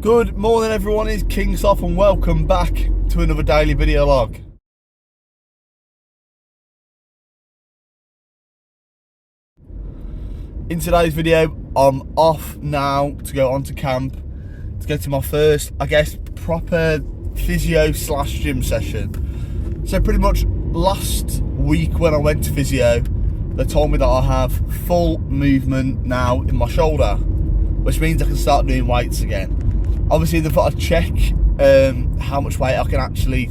Good morning everyone, it's King Sloth and welcome back to another daily video log. In today's video, I'm off now to go onto camp to go to my first, I guess, proper physio slash gym session. So pretty much last week when I went to physio, they told me that I have full movement now in my shoulder, which means I can start doing weights again. Obviously they've got to check how much weight I can actually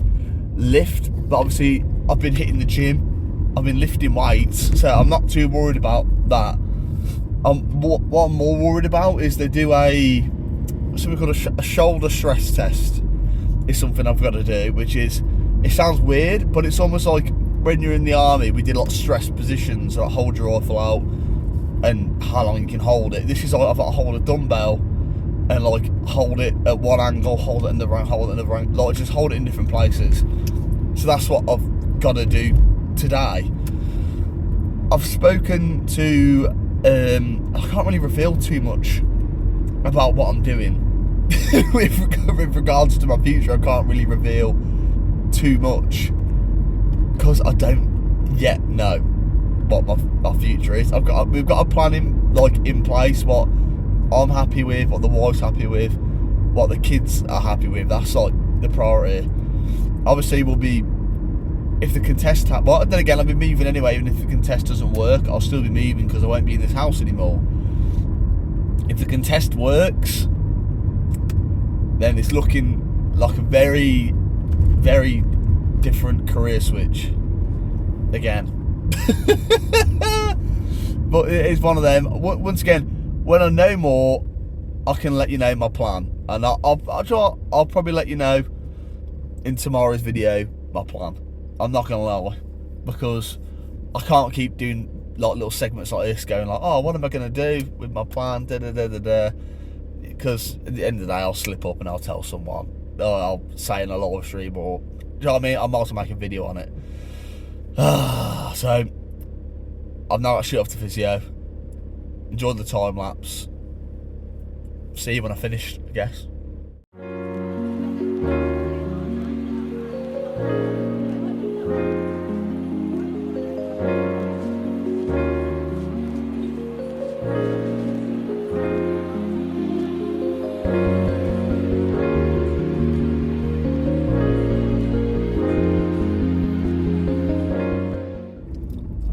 lift, but obviously I've been hitting the gym, I've been lifting weights, so I'm not too worried about that. What I'm more worried about is they do something called a shoulder stress test. Is something I've got to do, which is, it sounds weird, but it's almost like when you're in the army, we did a lot of stress positions, like hold your rifle out and how long you can hold it. This is like I've got to hold a dumbbell and like hold it at one angle, hold it in the right, hold it in the right, like just hold it in different places. So that's what I've got to do today. I've spoken to, I can't really reveal too much about what I'm doing. with regards to my future, I can't really reveal too much because I don't yet know what my future is. We've got a plan in place, what I'm happy with, what the wife's happy with, what the kids are happy with. That's like the priority. Obviously we'll be, if the contest well then again I'll be moving anyway. Even if the contest doesn't work, I'll still be moving because I won't be in this house anymore. If the contest works, then it's looking like a very, very different career switch again. But it is one of them. Once again, when I know more, I can let you know my plan, and I'll probably let you know in tomorrow's video my plan. I'm not gonna lie, because I can't keep doing like little segments like this, going like, oh, what am I gonna do with my plan? Because at the end of the day, I'll slip up and I'll tell someone, or I'll say in a live stream, or do you know what I mean? I might also make a video on it. So I've now got to shoot off to physio. Enjoy the time lapse. See you when I finish, I guess.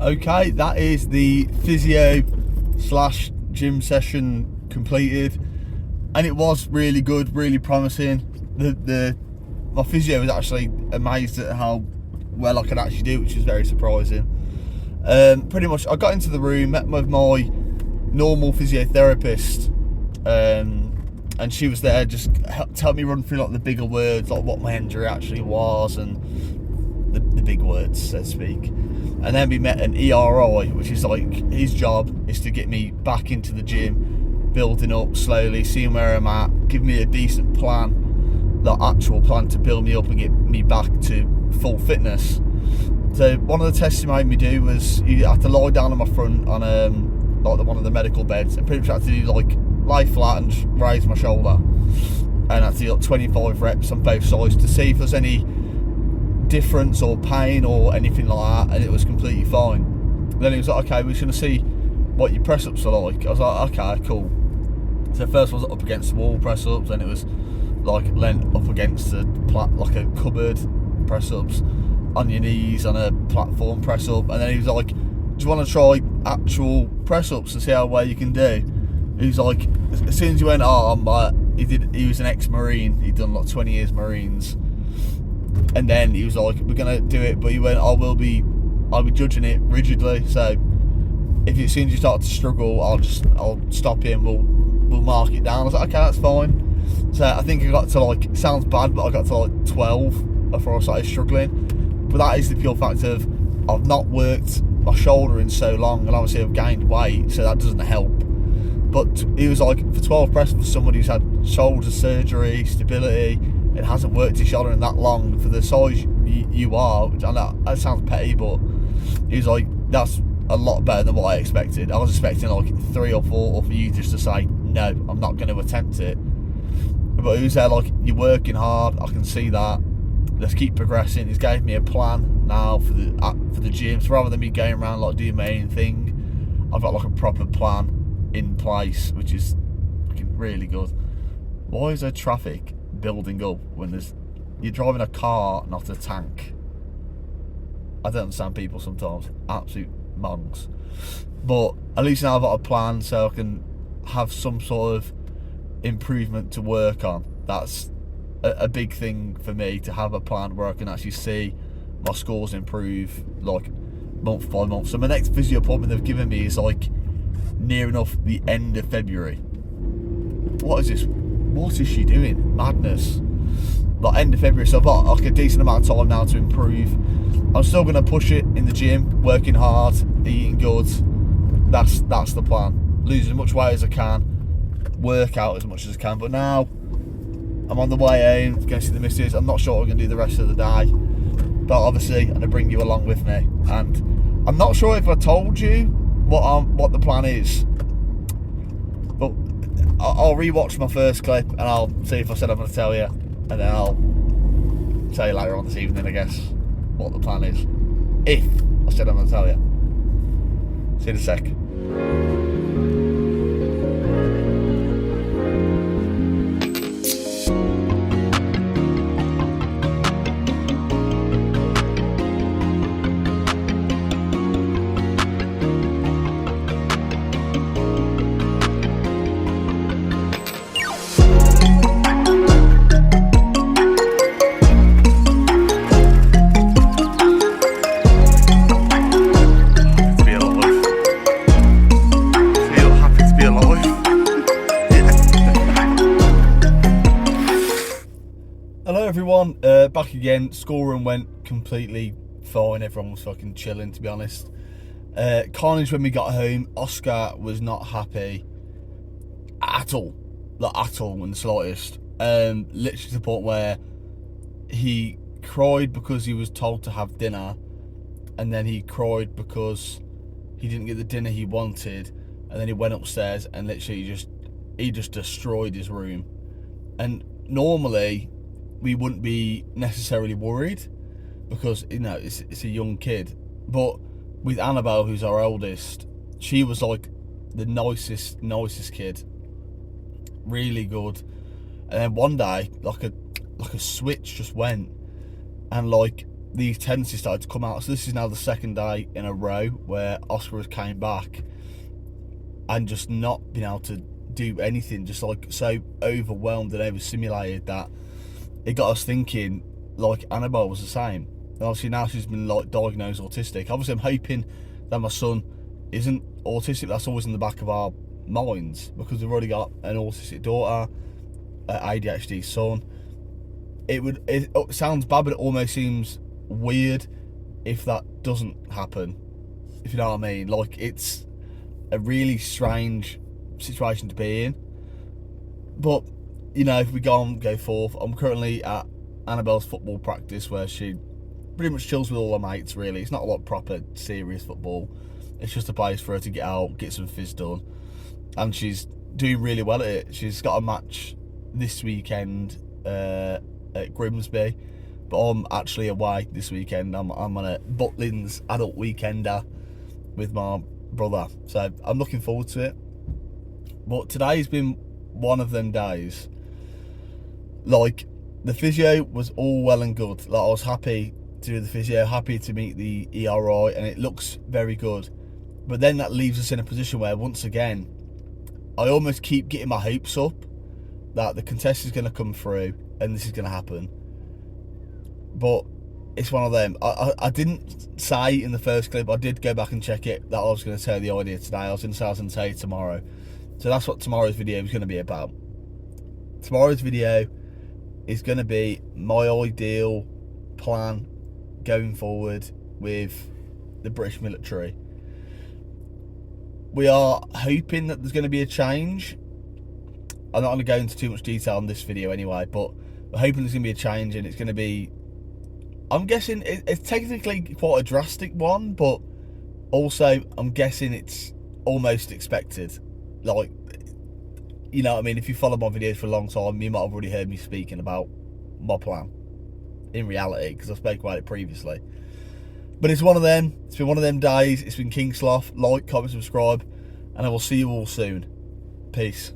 Okay, that is the physio slash gym session completed, and it was really good, really promising. My physio was actually amazed at how well I could actually do, which is very surprising. Pretty much I got into the room, met with my normal physiotherapist, and she was there just help me run through like the bigger words, like what my injury actually was, and the big words, so to speak. And then we met an ERI, which is like, his job is to get me back into the gym, building up slowly, seeing where I'm at, give me a decent plan, the actual plan to build me up and get me back to full fitness. So one of the tests he made me do was, you had to lie down on my front on like one of the medical beds, and pretty much had to do like lie flat and just raise my shoulder, and I had to do like 25 reps on both sides to see if there's any difference or pain or anything like that, and it was completely fine. Then he was like, okay, we're just going to see what your press ups are like. I was like, okay, cool. So first I was up against the wall press ups, then it was like leant up against like a cupboard press ups, on your knees on a platform press up, and then he was like, do you want to try actual press ups and see how well you can do? He was like, as soon as you went, he was an ex-Marine, he'd done like 20 years Marines. And then he was like, we're gonna do it, but he went, I'll be judging it rigidly. So if as soon as you start to struggle, I'll stop you and we'll mark it down. I was like, okay, that's fine. So I think I got to like, it sounds bad, but I got to like 12 before I started struggling. But that is the pure fact of, I've not worked my shoulder in so long, and obviously I've gained weight, so that doesn't help. But he was like, for 12 press for somebody who's had shoulder surgery, stability, it hasn't worked his shoulder in that long for the size you are, which I know that sounds petty, but he was like, that's a lot better than what I expected. I was expecting like 3 or 4, or for you just to say, no, I'm not going to attempt it. But he was there like, you're working hard, I can see that. Let's keep progressing. He's gave me a plan now for the gym. So rather than me going around like doing my own thing, I've got like a proper plan in place, which is really good. Why is there traffic building up when you're driving a car, not a tank? I don't understand people sometimes. Absolute monks. But at least now I've got a plan, so I can have some sort of improvement to work on. That's a big thing for me, to have a plan where I can actually see my scores improve like month by month. So my next physio appointment they've given me is like near enough the end of February. What is this? What is she doing? Madness. Like end of February, so I've got like a decent amount of time now to improve. I'm still going to push it in the gym, working hard, eating good. That's the plan. Lose as much weight as I can, work out as much as I can. But now I'm on the way home, going to see the missus. I'm not sure what I'm going to do the rest of the day, but obviously I'm going to bring you along with me. And I'm not sure if I told you what the plan is, but I'll rewatch my first clip and I'll see if I said I'm going to tell you, and then I'll tell you later on this evening, I guess, what the plan is. If I said I'm going to tell you. See you in a sec. Back again. Schoolroom went completely fine. Everyone was fucking chilling, to be honest. Carnage when we got home. Oscar was not happy at all, like at all, in the slightest. Literally to the point where he cried because he was told to have dinner, and then he cried because he didn't get the dinner he wanted, and then he went upstairs and literally he just destroyed his room. And normally we wouldn't be necessarily worried because, you know, it's a young kid. But with Annabelle, who's our eldest, she was like the nicest kid. Really good. And then one day, like a switch just went, and like these tendencies started to come out. So this is now the second day in a row where Oscar has came back and just not been able to do anything, just like so overwhelmed and overstimulated that it got us thinking like Annabelle was the same. And obviously now she's been like diagnosed autistic. Obviously I'm hoping that my son isn't autistic. That's always in the back of our minds because we've already got an autistic daughter, an ADHD son. It sounds bad, but it almost seems weird if that doesn't happen, if you know what I mean. Like, it's a really strange situation to be in. But you know, if we go forth, I'm currently at Annabelle's football practice where she pretty much chills with all her mates, really. It's not like proper serious football. It's just a place for her to get out, get some phys done. And she's doing really well at it. She's got a match this weekend at Grimsby, but I'm actually away this weekend. I'm on a Butlins adult weekender with my brother. So I'm looking forward to it. But today's been one of them days. Like, the physio was all well and good. Like, I was happy to do the physio, happy to meet the ERI, and it looks very good. But then that leaves us in a position where, once again, I almost keep getting my hopes up that the contest is going to come through and this is going to happen. But it's one of them. I didn't say in the first clip, I did go back and check it, that I was going to tell the idea today. I was going to say I was going to tell you tomorrow. So that's what tomorrow's video is going to be about. Tomorrow's video is going to be my ideal plan going forward with the British military. We are hoping that there's going to be a change. I'm not going to go into too much detail on this video anyway, but we're hoping there's going to be a change, and it's going to be, I'm guessing it's technically quite a drastic one, but also I'm guessing it's almost expected. Like, you know what I mean, if you follow my videos for a long time, you might have already heard me speaking about my plan in reality, because I spoke about it previously. But it's one of them. It's been one of them days. It's been King Sloth. Like, comment, subscribe, and I will see you all soon. Peace.